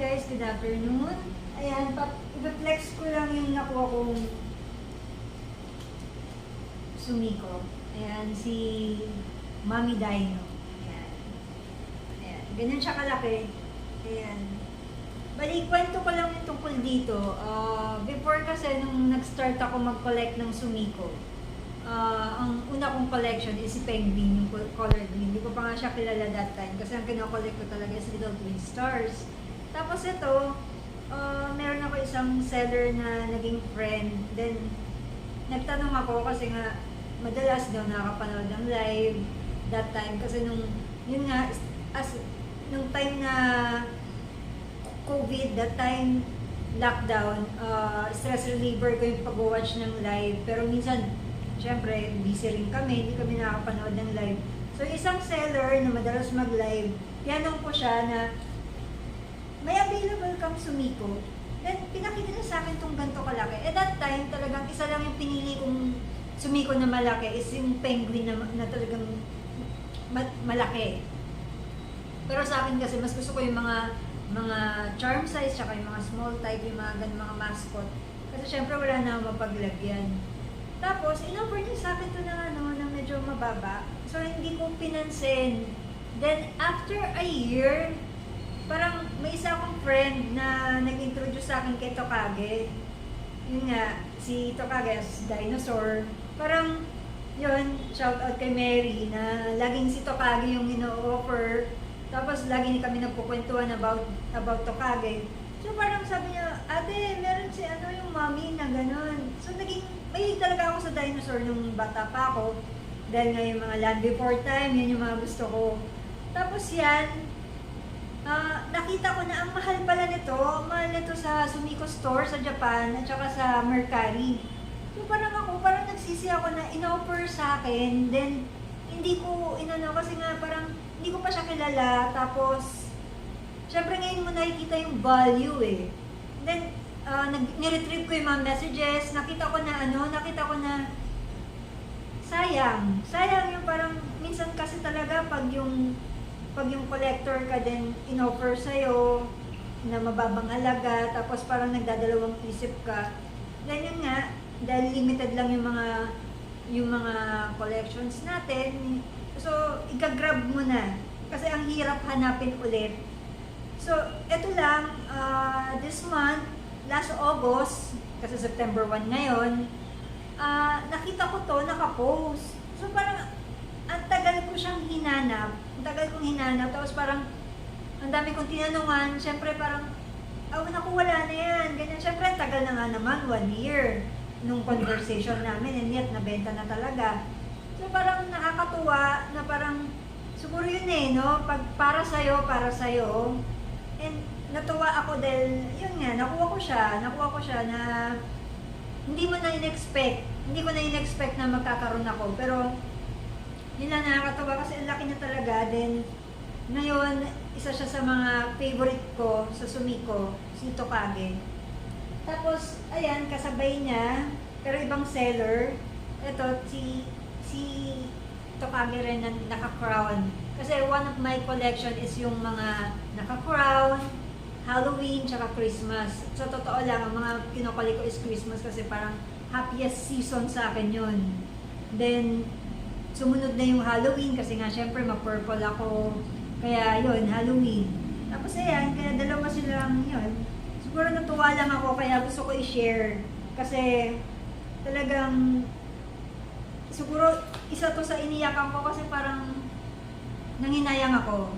guys, good afternoon. Ayan, i-flex ko lang yung nakuha kong sumiko. Ayan, si Mami Dino. Ayan. Ayan, ganyan siya kalaki. Ayan. Bali, kwento ko lang yung tungkol dito. Before kasi nung nag-start ako mag-collect ng sumiko, ang una kong collection is si Penguin, yung color green. Hindi ko pa nga siya kilala that time kasi ang kinokollect ko talaga is Little Twin Stars. Tapos ito, meron ako isang seller na naging friend. Then, nagtanong ako kasi nga, madalas daw nakakapanood ng live that time. Kasi yun nga, nung time na COVID, that time, lockdown, stress reliever ko yung pag-watch ng live. Pero minsan, syempre, busy rin kami, hindi kami nakakapanood ng live. So, isang seller na madalas mag-live, tinanong ko siya na, may available kang sumiko? Then, pinakita niya sa akin itong ganito kalaki. At that time, talagang isa lang yung pinili kong sumiko na malaki is yung penguin na talagang malaki. Pero sa akin kasi, mas gusto ko yung mga charm size, tsaka yung mga small type, yung mga mascot. Kasi syempre, wala na mapaglagyan. Tapos, in-offer niya sa akin ito na medyo mababa. So, hindi ko pinansin. Then, after a year, parang may isa akong friend na nag-introduce sa akin kay Tokage. Yun nga, si Tokage as dinosaur. Parang, yun, shout out kay Mary na laging si Tokage yung ino-offer. Tapos, lagi kami nagkukwentuhan about Tokage. So, parang sabi niya, ate, meron si yung mommy na gano'n. So, mahilig talaga ako sa dinosaur nung bata pa ako. Dahil nga yung mga Land Before Time, yun yung mga gusto ko. Tapos yan, nakita ko na ang mahal pala nito. Mahal nito sa Sumiko Store sa Japan at saka sa Mercari. So, parang nagsisi ako na in-offer sa akin. Then, hindi ko kasi nga parang hindi ko pa siya kilala. Tapos, syempre ngayon mo nakikita yung value eh. Then, ni-retrieve ko yung mga messages, nakita ko na sayang yung parang, minsan kasi talaga pag yung collector ka din in-offer sa'yo, na mababang halaga, tapos parang nagdadalawang isip ka, then yun nga, dahil limited lang yung mga collections natin, so, ika-grab mo na, kasi ang hirap hanapin ulit. So, eto lang, this month, last August, kasi September 1 ngayon, nakita ko to, nakapost. So, parang, ang tagal ko siyang hinanap. Tapos parang, ang dami kong tinanungan, syempre parang, naku, wala na yan. Ganyan, syempre, tagal na nga naman, 1 year, nung conversation namin, and yet, nabenta na talaga. So, parang nakakatuwa, na parang, siguro yun no? Pag para sa'yo, and natuwa ako dahil, yun nga, nakuha ko siya na hindi ko na in-expect na magkakaroon ako. Pero, yun lang nakakatuwa kasi ang laki niya talaga. Then, ngayon, isa siya sa mga favorite ko sa sumiko, si Tokage. Tapos, ayan, kasabay niya, pero ibang seller. Ito, si Tokage rin na naka-crown. Kasi one of my collection is yung mga naka-crown, Halloween, tsaka Christmas. So, totoo lang, ang mga kinukuli ko is Christmas kasi parang happiest season sa akin yun. Then, sumunod na yung Halloween kasi nga syempre ma-purple ako. Kaya yun, Halloween. Tapos ayan, kaya dalawa silang yun. Siguro natuwa lang ako kaya gusto ko i-share. Kasi talagang siguro isa to sa iniyakan ko kasi parang nanginayang ako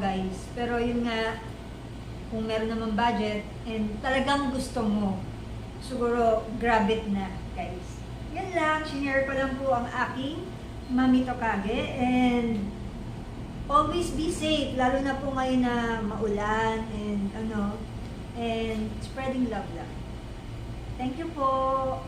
guys. Pero yun nga, kung meron naman budget and talagang gusto mo, siguro grab it na guys. Yan lang, shinare ko lang po ang aking Mami Tokage and always be safe, lalo na po ngayon na maulan and spreading love lang. Thank you po.